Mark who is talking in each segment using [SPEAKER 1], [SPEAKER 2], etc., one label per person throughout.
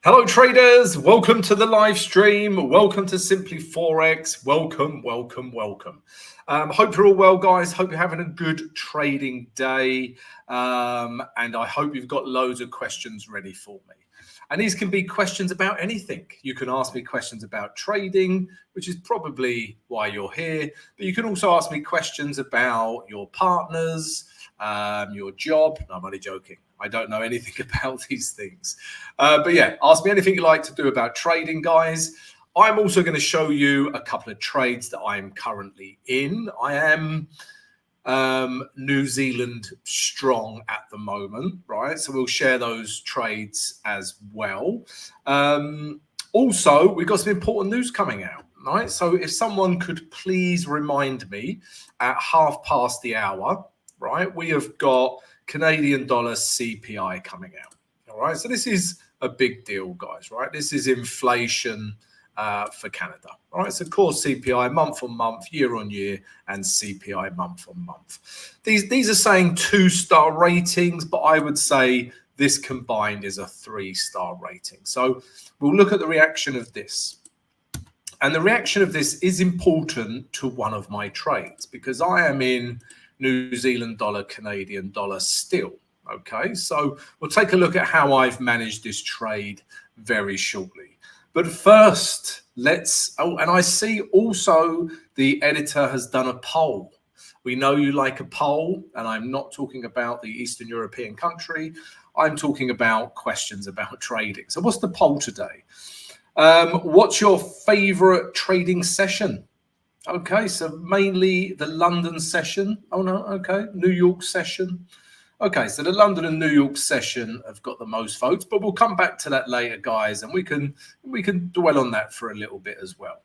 [SPEAKER 1] Hello traders, welcome to the live stream. Welcome to Simply Forex. Welcome. Hope you're all well, guys. Hope you're having a good trading day. And I hope you've got loads of questions ready for me. And these can be questions about anything. You can ask me questions about trading, which is probably why you're here. But you can also ask me questions about your partners, your job. No, I'm only joking. I don't know anything about these things. But yeah, ask me anything you like to do about trading, guys. I'm also going to show you a couple of trades that I'm currently in. I am New Zealand strong at the moment, right? So we'll share those trades as well. Also, we've got some important news coming out, right? So if someone could please remind me at 1:30, right? We have got Canadian dollar CPI coming out. All right. So this is a big deal, guys, right? This is inflation for Canada. All right. So core CPI month on month, year on year, and CPI month on month. These are saying 2-star ratings, but I would say this combined is a 3-star rating. So we'll look at the reaction of this. And the reaction of this is important to one of my trades because I am in New Zealand dollar, Canadian dollar still. Okay, so we'll take a look at how I've managed this trade very shortly. But first, and I see also the editor has done a poll. We know you like a poll, and I'm not talking about the Eastern European country. I'm talking about questions about trading. So what's the poll today? What's your favorite trading session? Okay, so mainly the London session. Oh no, okay, New York session. Okay, so the London and New York session have got the most votes, but we'll come back to that later, guys, and we can dwell on that for a little bit as well.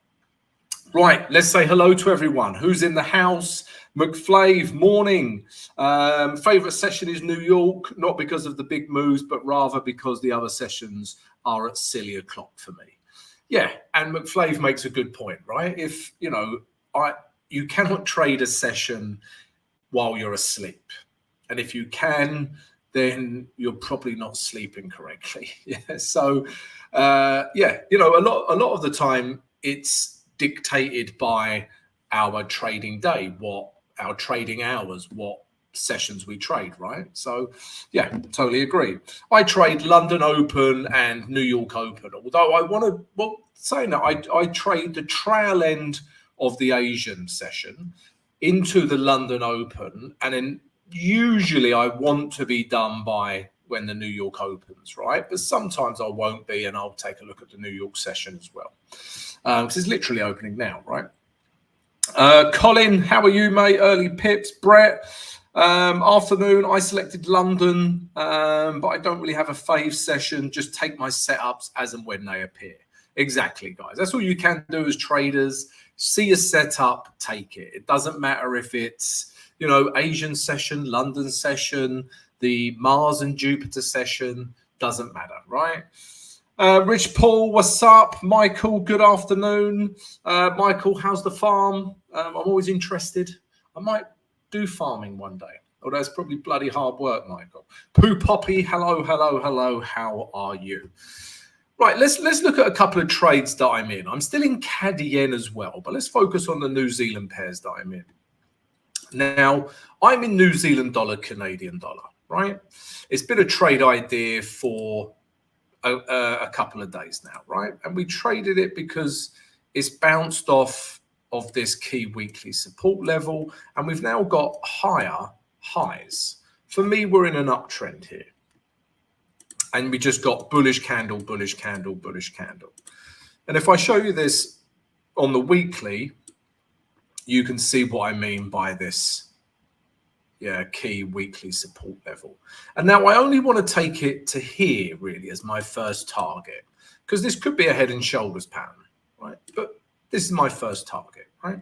[SPEAKER 1] Right, let's say hello to everyone who's in the house. McFlave, morning. Favorite session is New York, not because of the big moves, but rather because the other sessions are at silly o'clock for me. Yeah, and McFlave makes a good point, right? If, you cannot trade a session while you're asleep. And if you can, then you're probably not sleeping correctly. Yeah. So, a lot of the time it's dictated by our trading day, what our trading hours, what sessions we trade, right? So yeah, totally agree. I trade London Open and New York Open, although I trade the trail end of the Asian session into the London Open, and then usually I want to be done by when the New York opens, right? But sometimes I won't be, and I'll take a look at the New York session as well, because it's literally opening now, right? Colin, how are you, mate? Early pips. Brett, afternoon. I selected London, but I don't really have a fave session. Just take my setups as and when they appear. Exactly, guys. That's all you can do as traders. See a setup, take it. It doesn't matter if it's, Asian session, London session, the Mars and Jupiter session, doesn't matter, right? Rich Paul, what's up? Michael, good afternoon. Michael, how's the farm? I'm always interested. I might do farming one day, although it's probably bloody hard work, Michael. Pooh Poppy, hello. How are you? Right, let's look at a couple of trades that I'm in. I'm still in CAD yen as well, but let's focus on the New Zealand pairs that I'm in. Now, I'm in New Zealand dollar, Canadian dollar, right? It's been a trade idea for a couple of days now, right? And we traded it because it's bounced off of this key weekly support level, and we've now got higher highs. For me, we're in an uptrend here. And we just got bullish candle, bullish candle, bullish candle. And if I show you this on the weekly, you can see what I mean by this key weekly support level. And now I only want to take it to here really as my first target, because this could be a head and shoulders pattern, right? But this is my first target, right?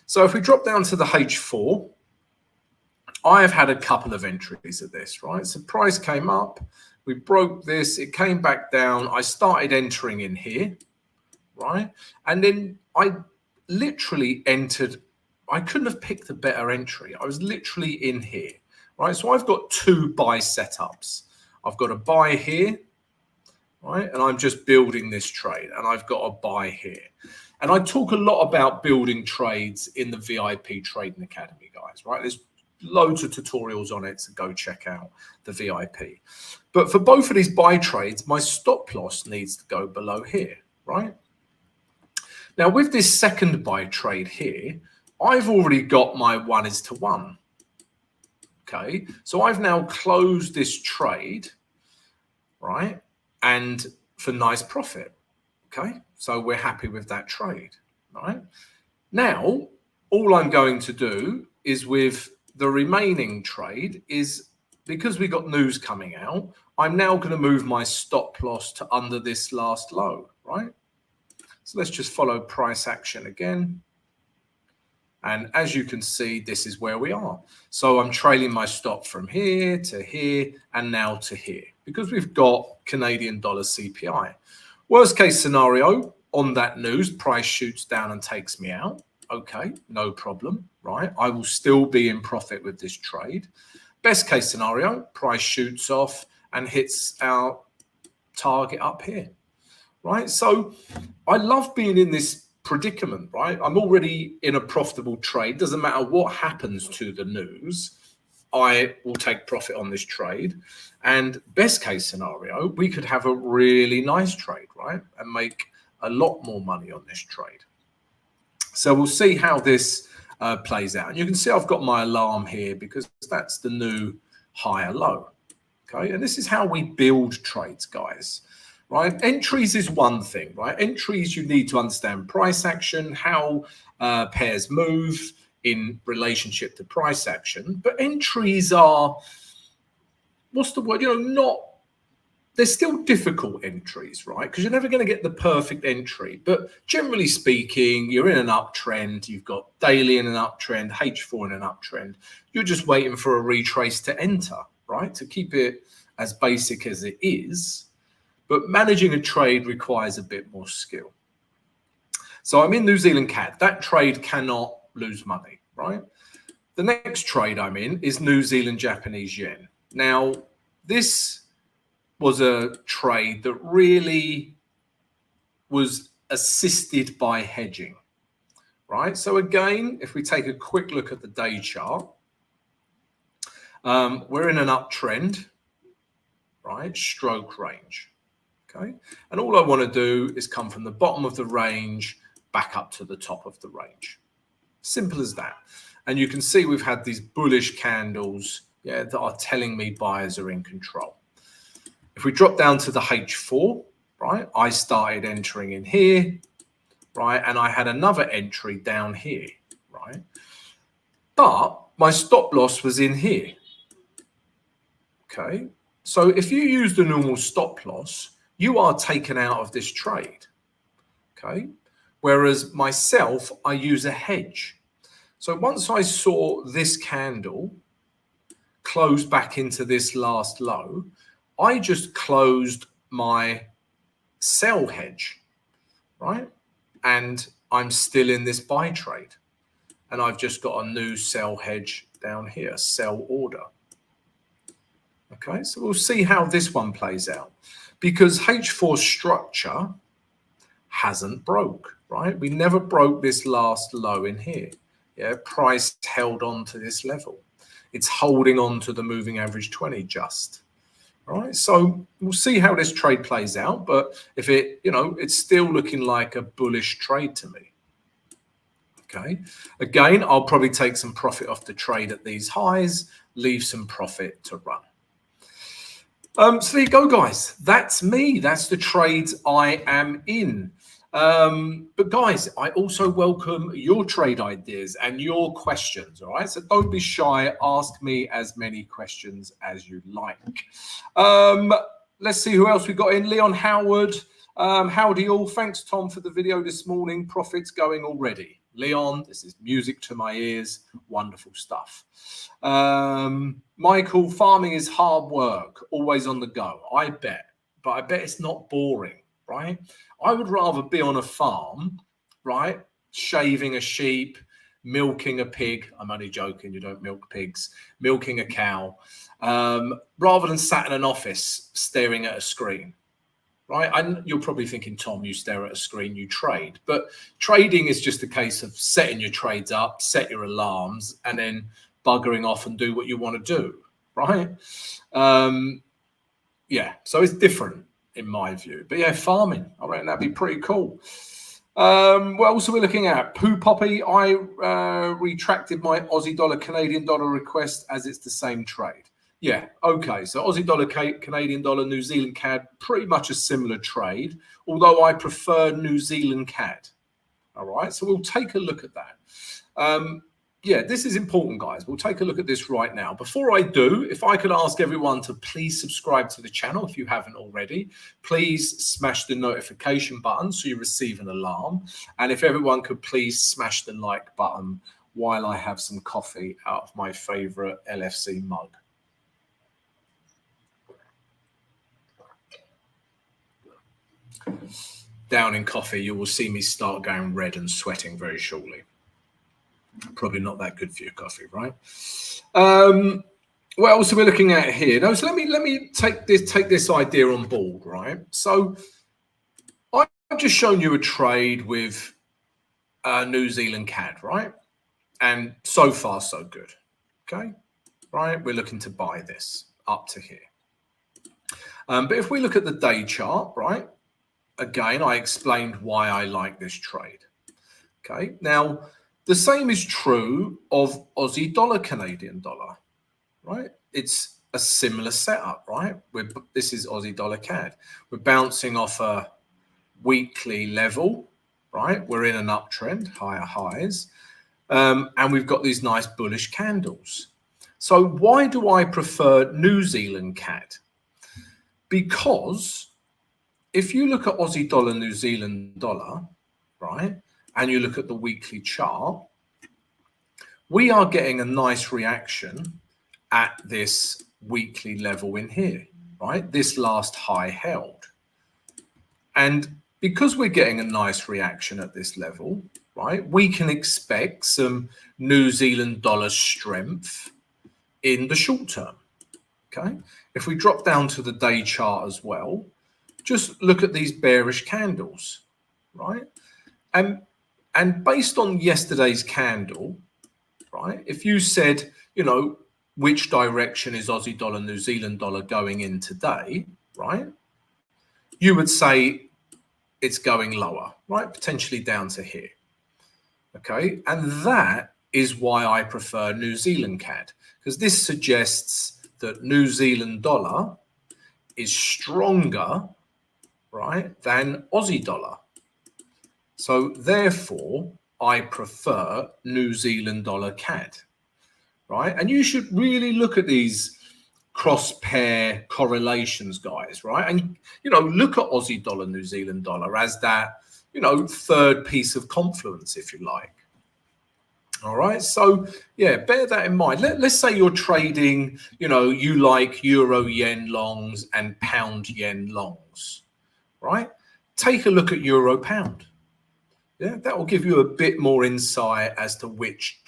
[SPEAKER 1] So if we drop down to the H4, I have had a couple of entries of this, right? So price came up, we broke this, it came back down, I started entering in here, right? And then I literally entered, I couldn't have picked a better entry. I was literally in here, right? So I've got two buy setups. I've got a buy here, right? And I'm just building this trade, and I've got a buy here. And I talk a lot about building trades in the VIP Trading Academy, guys, right? There's loads of tutorials on it, so go check out the VIP. But for both of these buy trades, my stop loss needs to go below here, right? Now, with this second buy trade here, I've already got my 1:1. Okay, so I've now closed this trade, right? And for nice profit. Okay, so we're happy with that trade, right? Now, all I'm going to do is with the remaining trade is, because we got news coming out, I'm now going to move my stop loss to under this last low, right? So let's just follow price action again. And as you can see, this is where we are. So I'm trailing my stop from here to here and now to here because we've got Canadian dollar CPI. Worst case scenario, on that news, price shoots down and takes me out. Okay, no problem, right? I will still be in profit with this trade. Best case scenario, price shoots off and hits our target up here, right? So I love being in this predicament, right? I'm already in a profitable trade. Doesn't matter what happens to the news, I will take profit on this trade. And best case scenario, we could have a really nice trade, right? And make a lot more money on this trade. So we'll see how this plays out. And you can see I've got my alarm here because that's the new higher low. Okay, and this is how we build trades, guys. Right, entries is one thing, right? Entries, you need to understand price action, how pairs move in relationship to price action. But entries are, what's the word? They're still difficult entries, right? Because you're never going to get the perfect entry. But generally speaking, you're in an uptrend. You've got daily in an uptrend, H4 in an uptrend. You're just waiting for a retrace to enter, right? To keep it as basic as it is. But managing a trade requires a bit more skill. So I'm in New Zealand CAD. That trade cannot lose money, right? The next trade I'm in is New Zealand Japanese yen. Now, this was a trade that really was assisted by hedging, right? So again, if we take a quick look at the day chart, we're in an uptrend, right? Stroke range. Okay, and all I want to do is come from the bottom of the range back up to the top of the range. Simple as that. And you can see we've had these bullish candles, yeah, that are telling me buyers are in control. If we drop down to the H4, right, I started entering in here, right, and I had another entry down here, right, but my stop loss was in here. Okay, so if you use the normal stop loss, you are taken out of this trade, okay? Whereas myself, I use a hedge. So once I saw this candle close back into this last low, I just closed my sell hedge, right? And I'm still in this buy trade. And I've just got a new sell hedge down here, sell order. Okay, so we'll see how this one plays out. Because H4 structure hasn't broke, right? We never broke this last low in here. Yeah, price held on to this level. It's holding on to the moving average 20 just. All right, so we'll see how this trade plays out. But if it, it's still looking like a bullish trade to me. Okay, again, I'll probably take some profit off the trade at these highs, leave some profit to run. So there you go, guys. That's me. That's the trades I am in. But guys, I also welcome your trade ideas and your questions. All right. So don't be shy. Ask me as many questions as you like. Let's see who else we got in. Leon Howard. Howdy all. Thanks, Tom, for the video this morning. Profits going already. Leon, this is music to my ears. Wonderful stuff. Michael, farming is hard work, always on the go. I bet, but I bet it's not boring, right? I would rather be on a farm, right? Shaving a sheep, milking a pig. I'm only joking, you don't milk pigs. Milking a cow, rather than sat in an office staring at a screen, right? And you're probably thinking, Tom, you stare at a screen, you trade. But trading is just a case of setting your trades up, set your alarms, and then buggering off and do what you want to do, right? Yeah, so it's different in my view. But yeah, farming, I reckon that'd be pretty cool. What else are we looking at? Poo Poppy, I retracted my Aussie dollar Canadian dollar request as it's the same trade. Yeah, okay. So Aussie dollar Canadian dollar, New Zealand CAD, pretty much a similar trade, although I prefer New Zealand CAD. All right, so we'll take a look at that. Yeah, this is important, guys. We'll take a look at this right now. Before I do, if I could ask everyone to please subscribe to the channel if you haven't already. Please smash the notification button so you receive an alarm. And if everyone could please smash the like button while I have some coffee out of my favorite LFC mug. Down in coffee, you will see me start going red and sweating very shortly. Probably not that good for your coffee, right? What else are we looking at here? No, so let me take this idea on board, right? So I've just shown you a trade with New Zealand CAD, right? And so far so good. Okay, right? We're looking to buy this up to here. But if we look at the day chart, right? Again, I explained why I like this trade. Okay, now the same is true of Aussie dollar, Canadian dollar, right? It's a similar setup, right? This is Aussie dollar CAD. We're bouncing off a weekly level, right? We're in an uptrend, higher highs, and we've got these nice bullish candles. So why do I prefer New Zealand CAD? Because if you look at Aussie dollar, New Zealand dollar, right? And you look at the weekly chart, we are getting a nice reaction at this weekly level in here, right? This last high held. And because we're getting a nice reaction at this level, right, we can expect some New Zealand dollar strength in the short term, okay? If we drop down to the day chart as well, just look at these bearish candles, right? And based on yesterday's candle, right, if you said, you know, which direction is Aussie dollar, New Zealand dollar going in today, right, you would say it's going lower, right, potentially down to here. Okay, and that is why I prefer New Zealand CAD, because this suggests that New Zealand dollar is stronger, right, than Aussie dollar. So therefore, I prefer New Zealand dollar CAD, right? And you should really look at these cross pair correlations, guys, right? And, you know, look at Aussie dollar, New Zealand dollar as that, you know, third piece of confluence, if you like. All right. So, yeah, bear that in mind. Let's say you're trading, you know, you like euro yen longs and pound yen longs, right? Take a look at euro pound. Yeah, that will give you a bit more insight as to which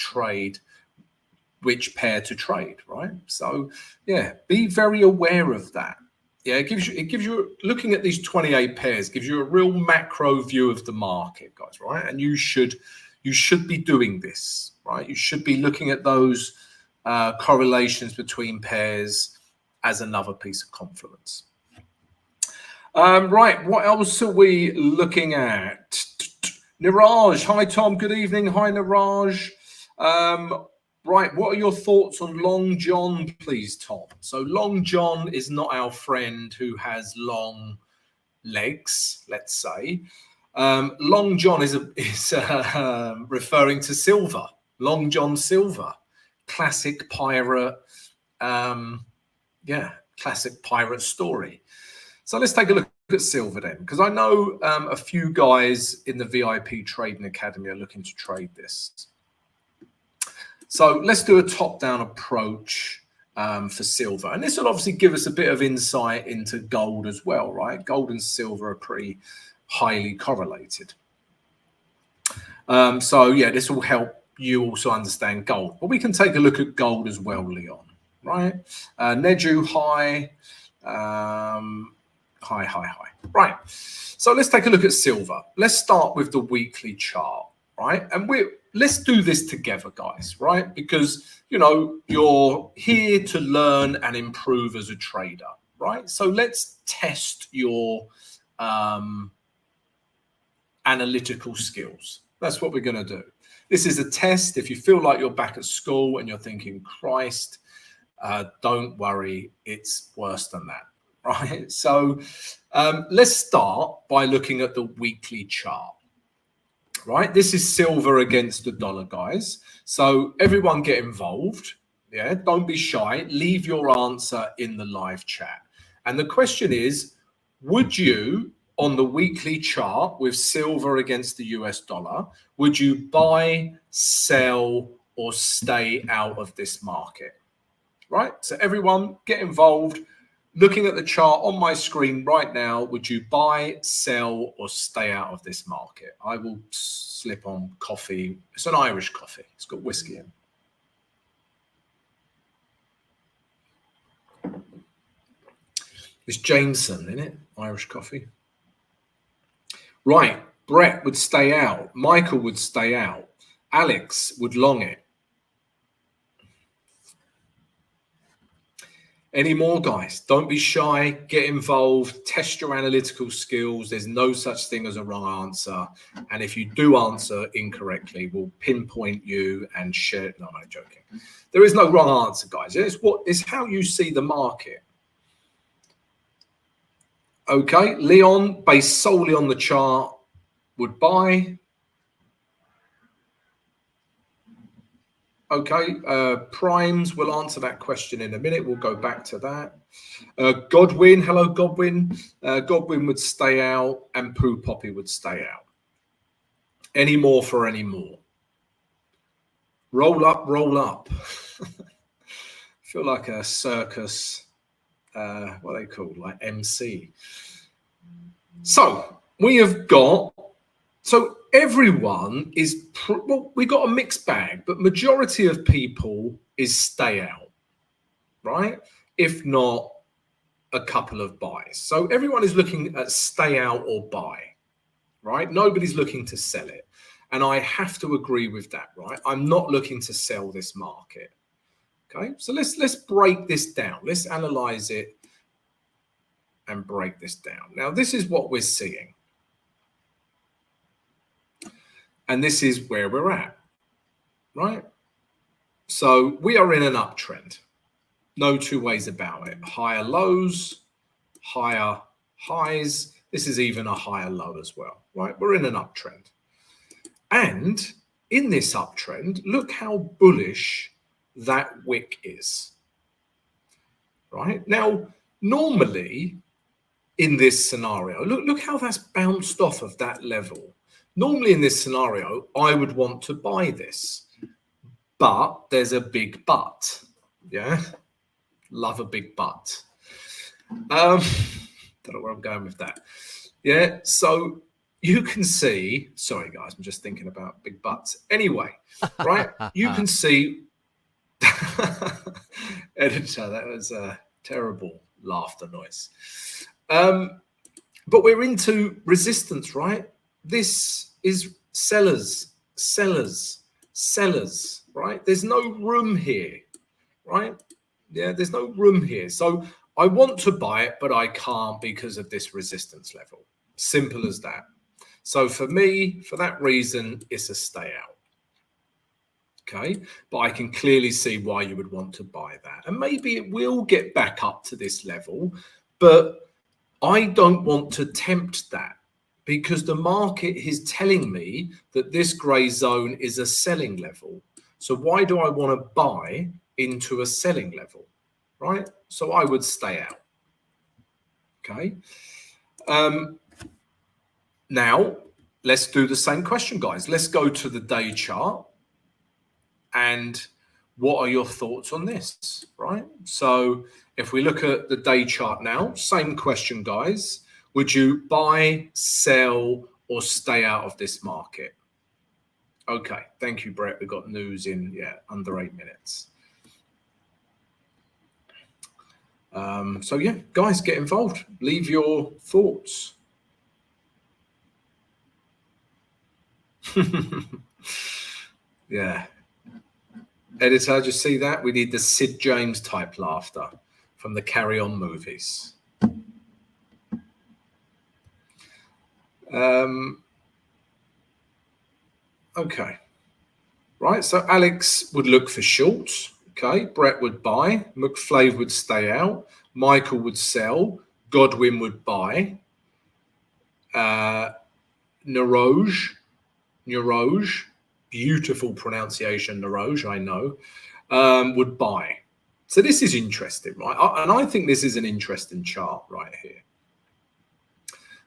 [SPEAKER 1] pair to trade, right? So, yeah, be very aware of that. Yeah, it gives you looking at these 28 pairs gives you a real macro view of the market, guys, right? And you should be doing this, right? You should be looking at those correlations between pairs as another piece of confluence. Right, what else are we looking at? Niraj, hi Tom, good evening. Hi Niraj. Right, what are your thoughts on Long John, please, Tom? So Long John is not our friend who has long legs, let's say. Long John is referring to silver. Long John Silver, classic pirate, classic pirate story. So let's take a look at silver then, because I know a few guys in the VIP Trading Academy are looking to trade this. So let's do a top-down approach for silver. And this will obviously give us a bit of insight into gold as well, right? Gold and silver are pretty highly correlated. So yeah, this will help you also understand gold. But we can take a look at gold as well, Leon, right? Neju, hi. High. Right. So let's take a look at silver. Let's start with the weekly chart, right? And let's do this together, guys, right? Because, you know, you're here to learn and improve as a trader, right? So let's test your analytical skills. That's what we're going to do. This is a test. If you feel like you're back at school and you're thinking, Christ, don't worry, it's worse than that, right? So let's start by looking at the weekly chart, right? This is silver against the dollar, guys. So everyone get involved. Yeah, don't be shy. Leave your answer in the live chat. And the question is, would you, on the weekly chart with silver against the US dollar, would you buy, sell, or stay out of this market? Right? So everyone get involved. Looking at the chart on my screen right now, would you buy, sell, or stay out of this market? I will slip on coffee. It's an Irish coffee. It's got whiskey in. It's Jameson, isn't it? Irish coffee. Right. Brett would stay out. Michael would stay out. Alex would long it. Any more, guys? Don't be shy. Get involved. Test your analytical skills. There's no such thing as a wrong answer. And if you do answer incorrectly, we'll pinpoint you and share. No, I'm joking. There is no wrong answer, guys. It's how you see the market. Okay, Leon, based solely on the chart, would buy. Okay, primes, we'll answer that question in a minute. We'll go back to that. Godwin, hello, Godwin. Godwin would stay out and Pooh Poppy would stay out. Any more for any more? Roll up, roll up. I feel like a circus, what are they called? Like MC. So we have got, so everyone is, well, we got a mixed bag, but majority of people is stay out, right? If not a couple of buys. So everyone is looking at stay out or buy, right? Nobody's looking to sell it. And I have to agree with that, right? I'm not looking to sell this market. Okay, so let's break this down. Let's analyze it and break this down. Now, this is what we're seeing. And this is where we're at, right? So we are in an uptrend. No two ways about it. Higher lows, higher highs. This is even a higher low as well, right? We're in an uptrend. And in this uptrend, look how bullish that wick is, right? Now, normally in this scenario, look how that's bounced off of that level. Normally in this scenario, I would want to buy this, but there's a big but, yeah? Love a big but. Don't know where I'm going with that. Yeah, so you can see, sorry guys, I'm just thinking about big butts. Anyway, right, you can see, editor, that was a terrible laughter noise. But we're into resistance, right? This is sellers, right? There's no room here, right? Yeah, there's no room here. So I want to buy it, but I can't because of this resistance level. Simple as that. So for me, for that reason, it's a stay out. Okay, but I can clearly see why you would want to buy that. And maybe it will get back up to this level, but I don't want to tempt that because the market is telling me that this gray zone is a selling level. So why do I want to buy into a selling level, right? So I would stay out. Okay. Now, let's do the same question, guys. Let's go to the day chart. And what are your thoughts on this, right? So if we look at the day chart now, same question, guys. Would you buy, sell, or stay out of this market? Okay, thank you, Brett. We've got news in, under 8 minutes. So yeah, guys, get involved. Leave your thoughts. Yeah. Editor, just see that? We need the Sid James type laughter from the Carry On movies. Okay. Right, so Alex would look for shorts. Okay, Brett would buy. McFlave would stay out. Michael would sell. Godwin would buy. Naroge, beautiful pronunciation, Naroge, I know, would buy. So this is interesting, right? And I think this is an interesting chart right here.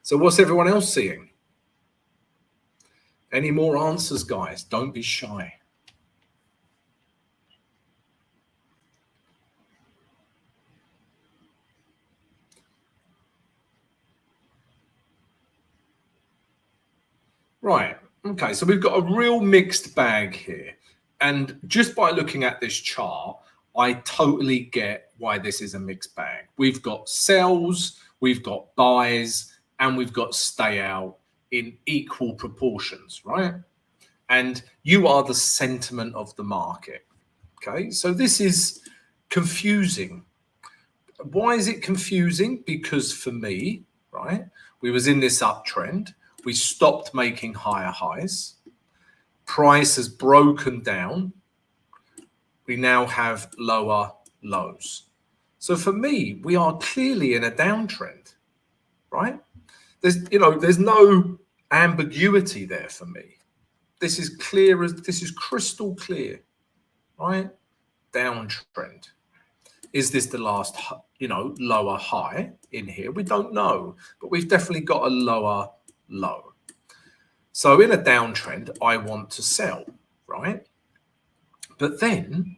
[SPEAKER 1] So what's everyone else seeing? Any more answers, guys? Don't be shy. Right. Okay. So we've got a real mixed bag here. And just by looking at this chart, I totally get why this is a mixed bag. We've got sells, we've got buys, and we've got stay out in equal proportions, right? And you are the sentiment of the market. Okay. So this is confusing. Why is it confusing? Because for me, right, we was in this uptrend. We stopped making higher highs. Price has broken down. We now have lower lows. So for me, we are clearly in a downtrend, right? There's no ambiguity there for me. This is clear as this is crystal clear, right? Downtrend. Is this the last, lower high in here? We don't know, but we've definitely got a lower low. So in a downtrend, I want to sell, right? But then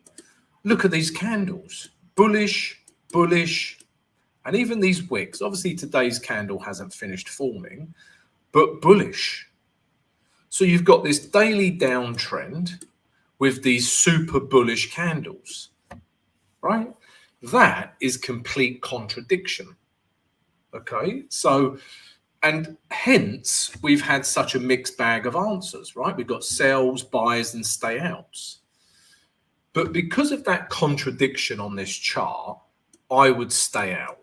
[SPEAKER 1] look at these candles, bullish, and even these wicks. Obviously, today's candle hasn't finished forming, but bullish. So you've got this daily downtrend with these super bullish candles, right? That is complete contradiction. Okay, so, and hence we've had such a mixed bag of answers, right? We've got sells, buys, and stay outs. But because of that contradiction on this chart, I would stay out.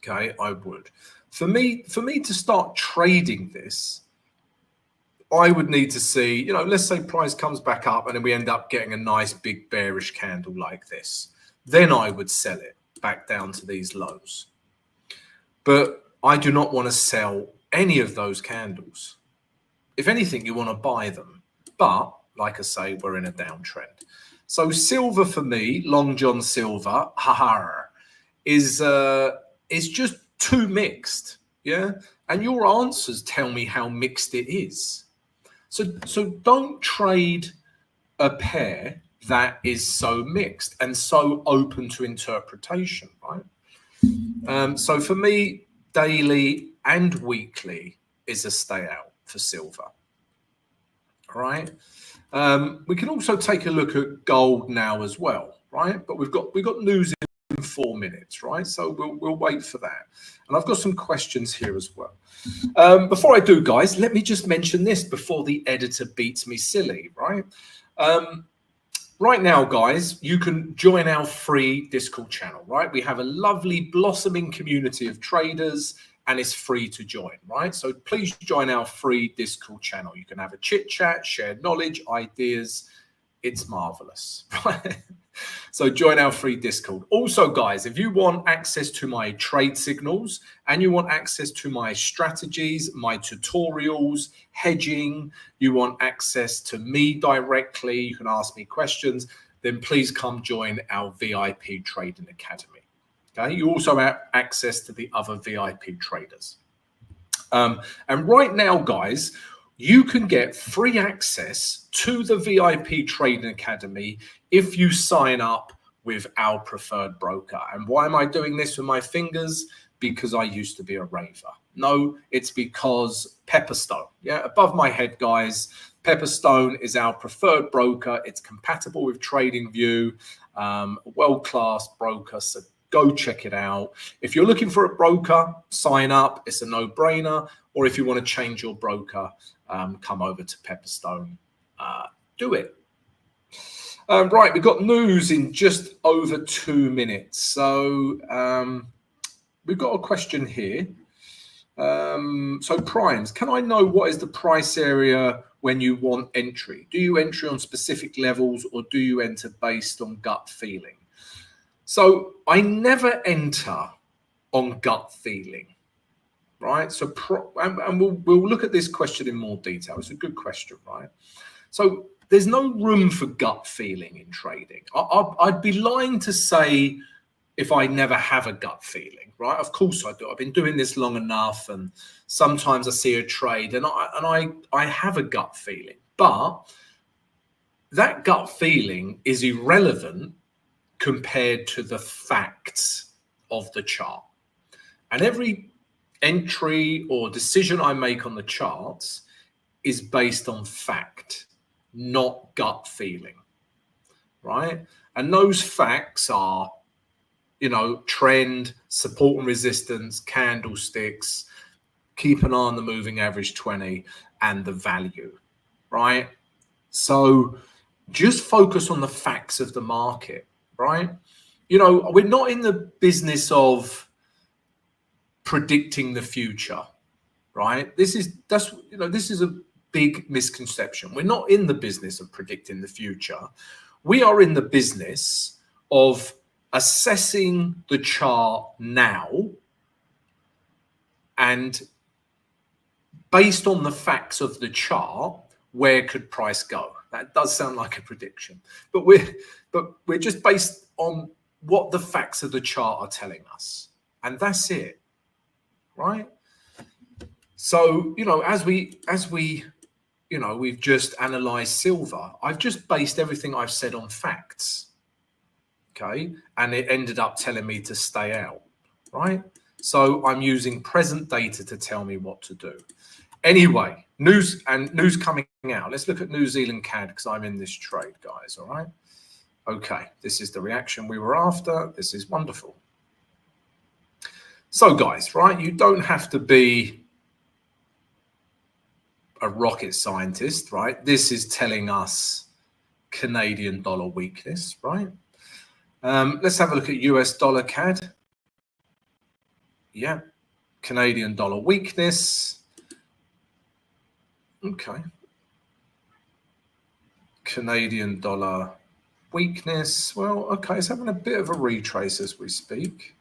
[SPEAKER 1] Okay, I would. For me to start trading this, I would need to see, let's say price comes back up and then we end up getting a nice big bearish candle like this. Then I would sell it back down to these lows. But I do not want to sell any of those candles. If anything, you want to buy them. But like I say, we're in a downtrend. So silver for me, Long John Silver, is just too mixed. Yeah. And your answers tell me how mixed it is. So don't trade a pair that is so mixed and so open to interpretation, right? So for me, daily and weekly is a stay out for silver. All right. We can also take a look at gold now as well, right? But we've got news in 4 minutes, right? So we'll wait for that. And I've got some questions here as well. Before I do, guys, let me just mention this before the editor beats me silly, right? Right now, guys, you can join our free Discord channel, right? We have a lovely blossoming community of traders and it's free to join, right? So please join our free Discord channel. You can have a chit chat, share knowledge, ideas. It's marvelous, right? So join our free Discord. Also, guys, if you want access to my trade signals and you want access to my strategies, my tutorials, hedging, you want access to me directly, you can ask me questions, then please come join our VIP Trading Academy. Okay, you also have access to the other VIP traders. And right now, guys, you can get free access to the VIP Trading Academy if you sign up with our preferred broker. And why am I doing this with my fingers? Because I used to be a raver. No, it's because Pepperstone. Yeah, above my head, guys, Pepperstone is our preferred broker. It's compatible with TradingView, a world-class broker. So go check it out. If you're looking for a broker, sign up. It's a no-brainer. Or if you want to change your broker, come over to Pepperstone. Do it. Right, we've got news in just over 2 minutes. So we've got a question here. So primes, can I know what is the price area when you want entry? Do you enter on specific levels or do you enter based on gut feeling? So I never enter on gut feeling, right? So and we'll look at this question in more detail. It's a good question, right? So there's no room for gut feeling in trading. I'd be lying to say if I never have a gut feeling, right? Of course I do. I've been doing this long enough, and sometimes I see a trade and I have a gut feeling, but that gut feeling is irrelevant compared to the facts of the chart. And every entry or decision I make on the charts is based on fact, not gut feeling, right? And those facts are, you know, trend, support and resistance, candlesticks, keep an eye on the moving average 20 and the value, right? So just focus on the facts of the market, right? You know, we're not in the business of predicting the future, right? This is a big misconception. We're not in the business of predicting the future. We are in the business of assessing the chart now, and based on the facts of the chart, where could price go? That does sound like a prediction, but we're just based on what the facts of the chart are telling us, and that's it, right? So, you know, as we you know, we've just analyzed silver. I've just based everything I've said on facts. Okay, and it ended up telling me to stay out, right? So I'm using present data to tell me what to do. Anyway, news coming out. Let's look at New Zealand CAD because I'm in this trade, guys. All right. Okay, this is the reaction we were after. This is wonderful. So, guys, right? You don't have to be a rocket scientist, right? This is telling us Canadian dollar weakness, right? Let's have a look at US dollar CAD. Yeah, Canadian dollar weakness. Okay. Canadian dollar weakness. Well, okay, it's having a bit of a retrace as we speak.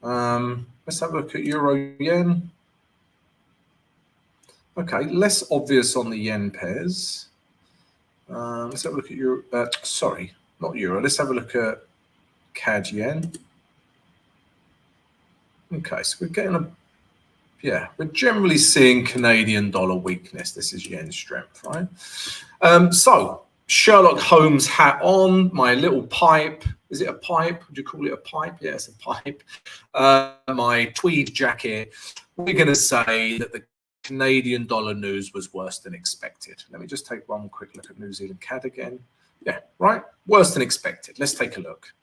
[SPEAKER 1] Let's have a look at Euro Yen. Okay, less obvious on the yen pairs. Let's have a look at Euro. Sorry, not Euro. Let's have a look at CAD Yen. Okay, so we're getting we're generally seeing Canadian dollar weakness. This is yen strength, right? So Sherlock Holmes hat on, my little pipe. Is it a pipe? Would you call it a pipe? Yeah, it's a pipe. My tweed jacket. We're going to say that the Canadian dollar news was worse than expected. Let me just take one quick look at New Zealand CAD again. Yeah, right. Worse than expected. Let's take a look.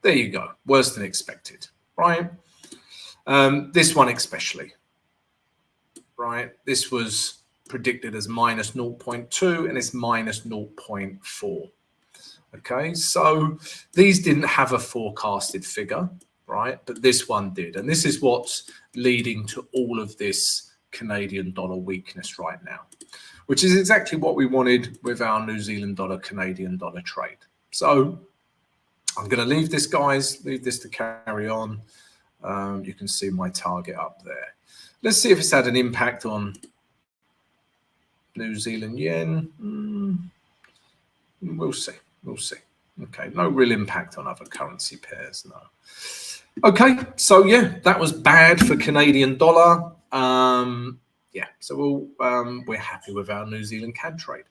[SPEAKER 1] There you go. Worse than expected, right? This one especially, right? This was predicted as minus 0.2 and it's minus 0.4. Okay, so these didn't have a forecasted figure, right? But this one did. And this is what's leading to all of this Canadian dollar weakness right now, which is exactly what we wanted with our New Zealand dollar, Canadian dollar trade. So I'm going to leave this, guys, leave this to carry on. You can see my target up there. Let's see if it's had an impact on New Zealand yen. We'll see. We'll see. Okay, no real impact on other currency pairs, no. Okay, so yeah, that was bad for Canadian dollar. Yeah, so we're happy with our New Zealand CAD trade.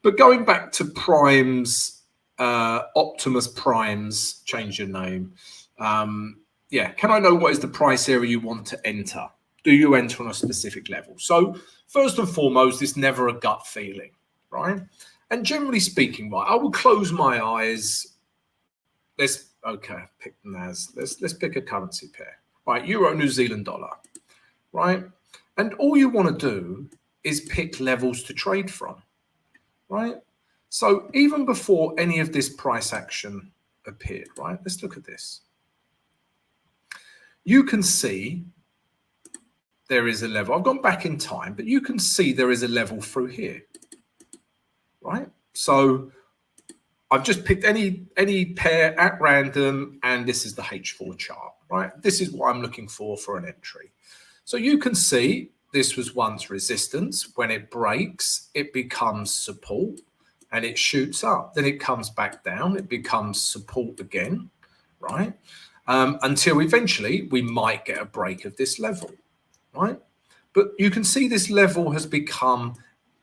[SPEAKER 1] But going back to primes, Optimus Primes, change your name. Yeah, can I know what is the price area you want to enter? do you enter on a specific level? So first and foremost, it's never a gut feeling, right? And generally speaking, right, I will close my eyes. Pick NAS. Let's pick a currency pair, right? Euro, New Zealand dollar, right? And all you want to do is pick levels to trade from, right? So even before any of this price action appeared, right? Let's look at this. You can see there is a level. I've gone back in time, but you can see there is a level through here, right? So I've just picked any pair at random, and this is the H4 chart, right? This is what I'm looking for an entry. So you can see this was once resistance. When it breaks, it becomes support and it shoots up. Then it comes back down. It becomes support again, right? Until eventually we might get a break of this level, right? But you can see this level has become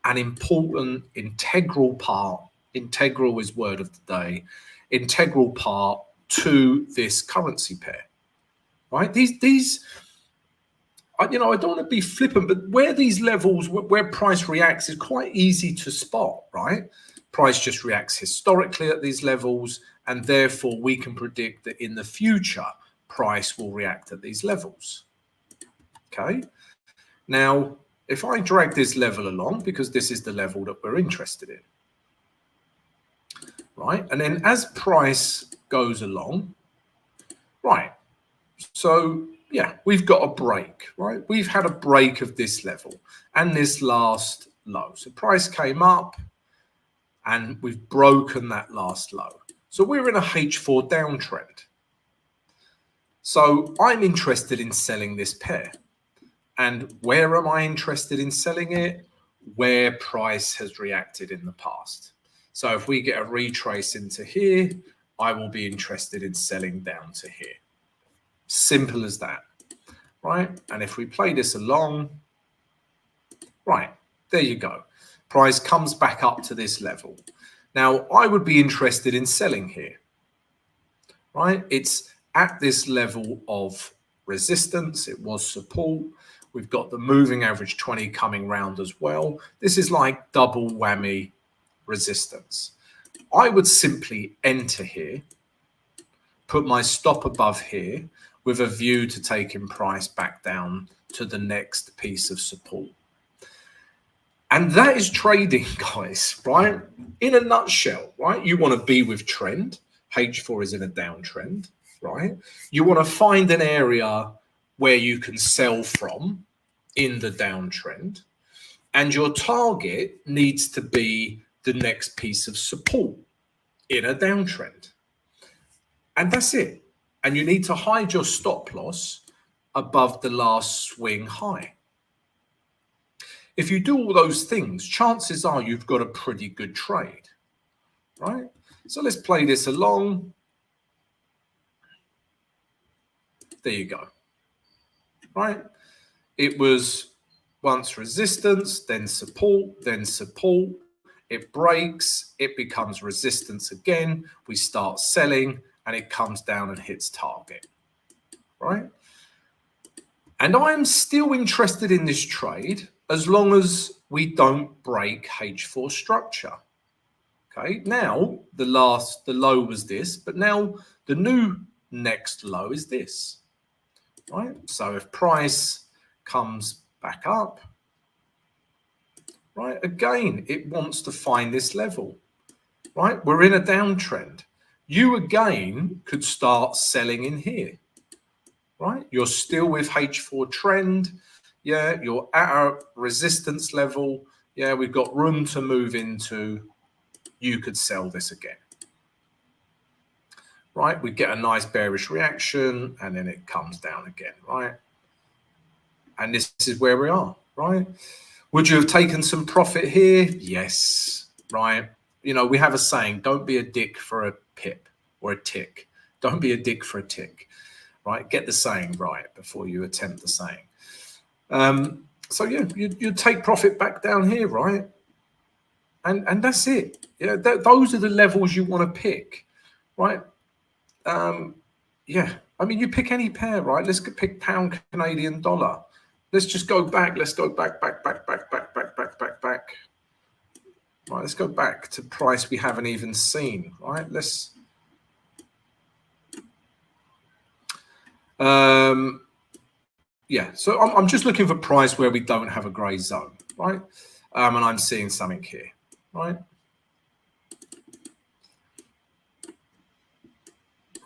[SPEAKER 1] an important integral part. Integral is word of the day. Integral part to this currency pair, right? These, I don't want to be flippant, but where these levels, where price reacts is quite easy to spot, right? Price just reacts historically at these levels, and therefore we can predict that in the future, price will react at these levels, okay? Now, if I drag this level along, because this is the level that we're interested in, right? And then as price goes along, right? So yeah, we've got a break, right? We've had a break of this level and this last low. So price came up and we've broken that last low. So we're in a H4 downtrend. So I'm interested in selling this pair. And where am I interested in selling it? Where price has reacted in the past. So if we get a retrace into here, I will be interested in selling down to here. Simple as that, right? And if we play this along, right, there you go. Price comes back up to this level. Now, I would be interested in selling here, right? It's at this level of resistance. It was support. We've got the moving average 20 coming round as well. This is like double whammy resistance. I would simply enter here, put my stop above here with a view to taking price back down to the next piece of support. And that is trading, guys, right? In a nutshell, right? You want to be with trend. H4 is in a downtrend, right? You want to find an area where you can sell from in the downtrend. And your target needs to be the next piece of support in a downtrend. And that's it. And you need to hide your stop loss above the last swing high. If you do all those things, chances are you've got a pretty good trade, right? So let's play this along. There you go, right? It was once resistance, then support, it breaks, it becomes resistance again. We start selling and it comes down and hits target, right? And I'm still interested in this trade as long as we don't break H4 structure. Okay, now the low was this, but now the new next low is this, right? So if price comes back up, right, again, it wants to find this level, right? We're in a downtrend. You again could start selling in here, right? You're still with H4 trend. Yeah, you're at a resistance level. Yeah, we've got room to move into. You could sell this again, right? We get a nice bearish reaction and then it comes down again, right? And this is where we are, right? Would you have taken some profit here? Yes, right? You know, we have a saying, don't be a dick for a pip or a tick. Don't be a dick for a tick, right? Get the saying right before you attempt the saying. So yeah, you take profit back down here, right? And that's it. Yeah, those are the levels you want to pick, right? Yeah, I mean, you pick any pair, right? Let's pick pound Canadian dollar. Let's just go back. Let's go back. Right, let's go back to price we haven't even seen. Right, let's. Yeah, so I'm just looking for price where we don't have a grey zone, right? And I'm seeing something here, right?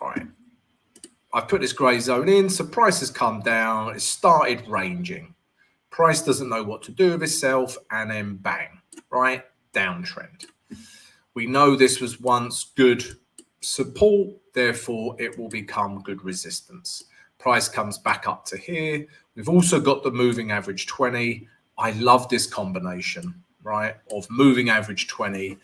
[SPEAKER 1] Right. I've put this grey zone in, so price has come down. It started ranging. Price doesn't know what to do with itself, and then bang, right? Downtrend. We know this was once good support, therefore it will become good resistance. Price comes back up to here. We've also got the moving average 20. I love this combination, right, of moving average 20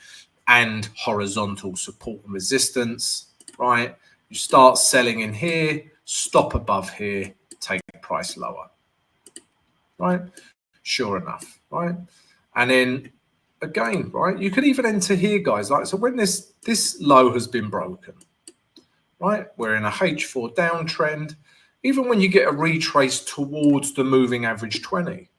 [SPEAKER 1] and horizontal support and resistance, right? You start selling in here, stop above here, take price lower, right? Sure enough, right? And then again, right, you could even enter here, guys. Like, so when this low has been broken, right, we're in a H4 downtrend. Even when you get a retrace towards the moving average 20,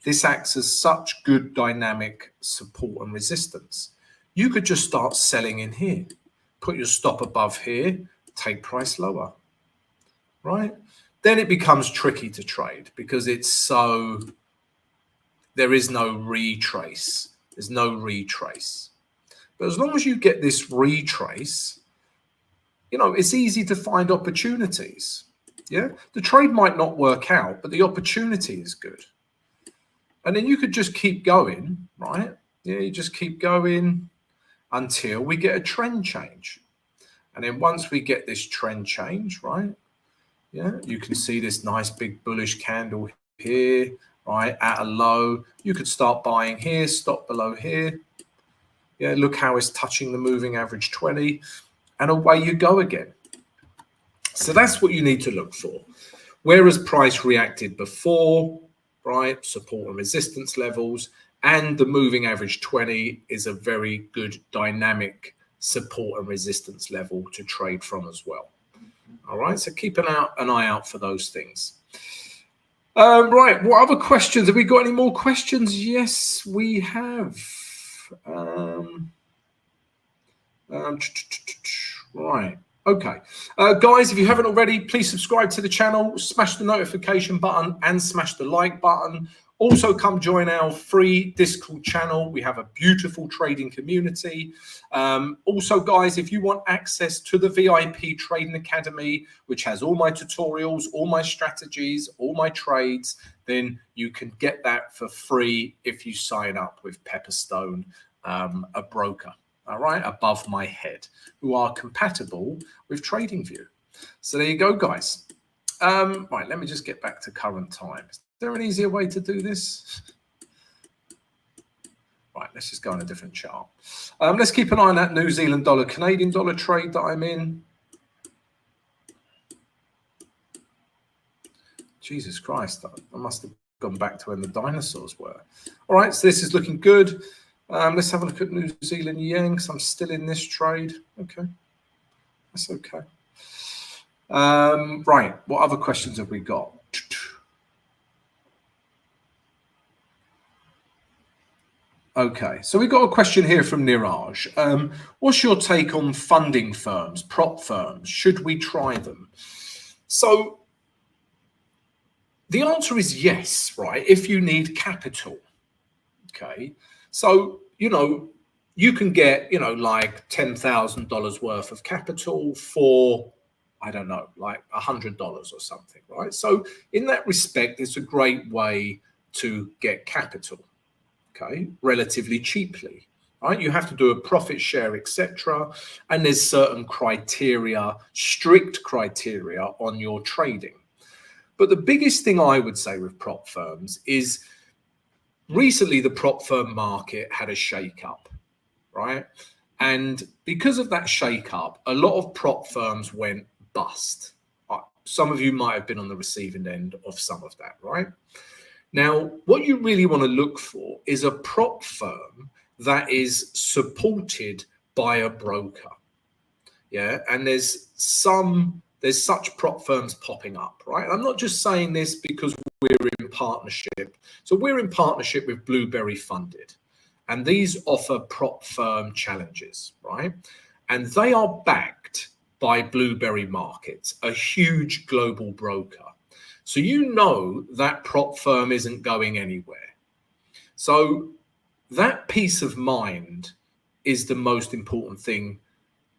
[SPEAKER 1] this acts as such good dynamic support and resistance. You could just start selling in here, put your stop above here, take price lower, right? Then it becomes tricky to trade because it's so, there is no retrace. There's no retrace. But as long as you get this retrace, you know, it's easy to find opportunities. Yeah, the trade might not work out, but the opportunity is good. And then you could just keep going, right? Yeah, you just keep going until we get a trend change. And then once we get this trend change, right? Yeah, you can see this nice big bullish candle here, right? At a low, you could start buying here, stop below here. Yeah, look how it's touching the moving average 20, and away you go again. So that's what you need to look for. Whereas price reacted before, right? Support and resistance levels, and the moving average 20 is a very good dynamic support and resistance level to trade from as well. All right, so keep an eye out for those things. Right, what other questions? Have we got any more questions? Yes, we have. Right. Okay. Guys, if you haven't already, please subscribe to the channel, smash the notification button and smash the like button. Also, come join our free Discord channel. We have a beautiful trading community. Also, guys, if you want access to the VIP Trading Academy, which has all my tutorials, all my strategies, all my trades, then you can get that for free if you sign up with Pepperstone, a broker. All right, above my head, who are compatible with TradingView. So there you go, guys. Right, let me just get back to current time. Is there an easier way to do this? Right, let's just go on a different chart. Let's keep an eye on that New Zealand dollar, Canadian dollar trade that I'm in. Jesus Christ, I must have gone back to when the dinosaurs were. All right, so this is looking good. Let's have a look at New Zealand yen because I'm still in this trade. Okay, that's okay. Right, what other questions have we got? Okay, so we got a question here from Niraj. What's your take on funding firms, prop firms? Should we try them? So the answer is yes, right? If you need capital. Okay, so, you know, you can get, you know, like $10,000 worth of capital for, I don't know, like $100 or something, right? So in that respect, it's a great way to get capital, okay, relatively cheaply, right? You have to do a profit share, etc. And there's certain criteria, strict criteria on your trading. But the biggest thing I would say with prop firms is recently the prop firm market had a shake-up, right? And because of that shake-up, a lot of prop firms went bust. Some of you might have been on the receiving end of some of that, right? Now, what you really want to look for is a prop firm that is supported by a broker. Yeah, and there's some there's such prop firms popping up, right? And I'm not just saying this because we're in partnership. So we're in partnership with Blueberry Funded, and these offer prop firm challenges, right? And they are backed by Blueberry Markets, a huge global broker. So you know that prop firm isn't going anywhere. So that peace of mind is the most important thing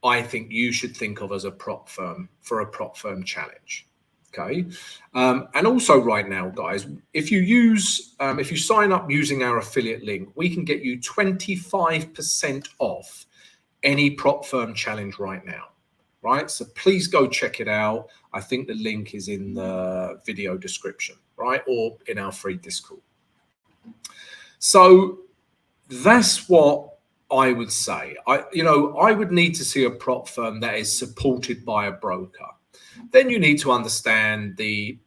[SPEAKER 1] I think you should think of as a prop firm for a prop firm challenge. Okay. And also right now, guys, if you sign up using our affiliate link, we can get you 25% off any prop firm challenge right now. Right. So please go check it out. I think the link is in the video description, right? Or in our free Discord. So that's what I would say. I would need to see a prop firm that is supported by a broker. Then you need to understand the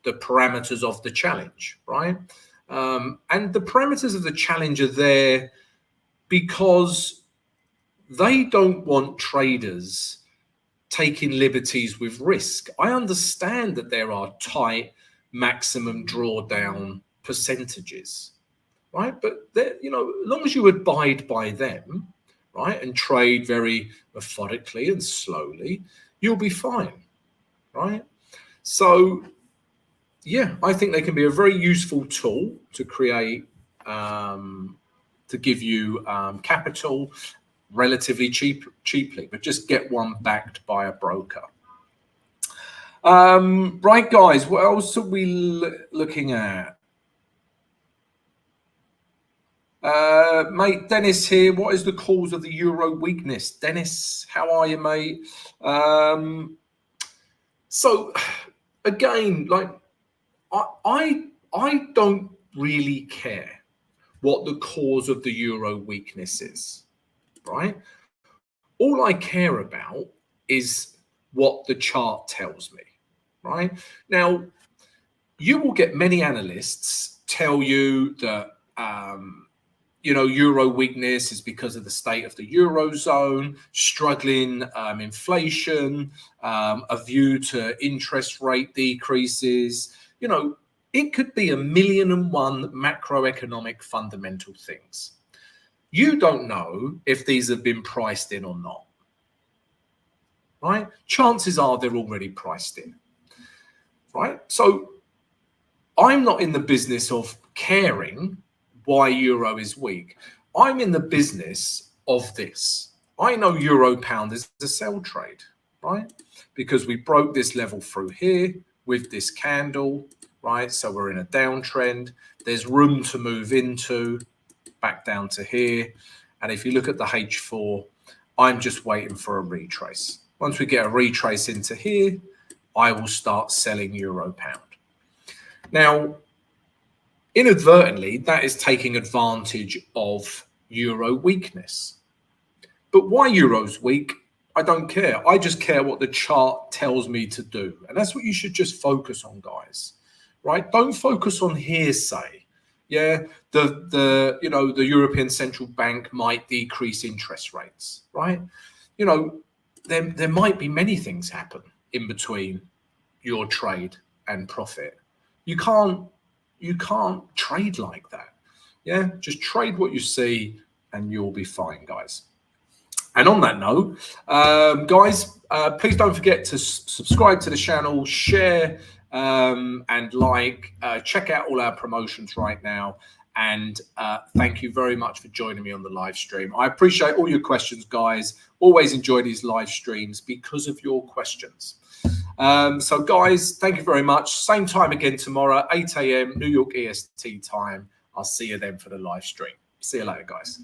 [SPEAKER 1] parameters of the challenge, right? And the parameters of the challenge are there because they don't want traders taking liberties with risk. I understand that there are tight maximum drawdown percentages, right? But as long as you abide by them, right, and trade very methodically and slowly, you'll be fine, right? So, yeah, I think they can be a very useful tool to create, to give you capital relatively cheaply, but just get one backed by a broker. Right, guys, what else are we looking at? Mate, Dennis here. What is the cause of the euro weakness? Dennis, how are you, mate? So again, like I don't really care what the cause of the euro weakness is, right? All I care about is what the chart tells me, right? Now, you will get many analysts tell you that euro weakness is because of the state of the eurozone, struggling inflation, a view to interest rate decreases. It could be 1,000,001 macroeconomic fundamental things. You don't know if these have been priced in or not, right? Chances are they're already priced in, right? So I'm not in the business of caring why euro is weak. I'm in the business of this. I know euro pound is a sell trade, right? Because we broke this level through here with this candle, right? So we're in a downtrend. There's room to move into back down to here. And if you look at the H4, I'm just waiting for a retrace. Once we get a retrace into here, I will start selling euro pound. Now, inadvertently, that is taking advantage of euro weakness. But why euro's weak, I don't care. I just care what the chart tells me to do. And that's what you should just focus on, guys, right? Don't focus on hearsay. Yeah, the European Central Bank might decrease interest rates, right? There might be many things happen in between your trade and profit. You can't trade like that. Yeah, just trade what you see and you'll be fine, guys. And on that note, guys, please don't forget to subscribe to the channel, share and like, check out all our promotions right now. And thank you very much for joining me on the live stream. I appreciate all your questions, guys. Always enjoy these live streams because of your questions. So guys, thank you very much. Same time again tomorrow, 8 a.m. New York EST time. I'll see you then for the live stream. See you later, guys.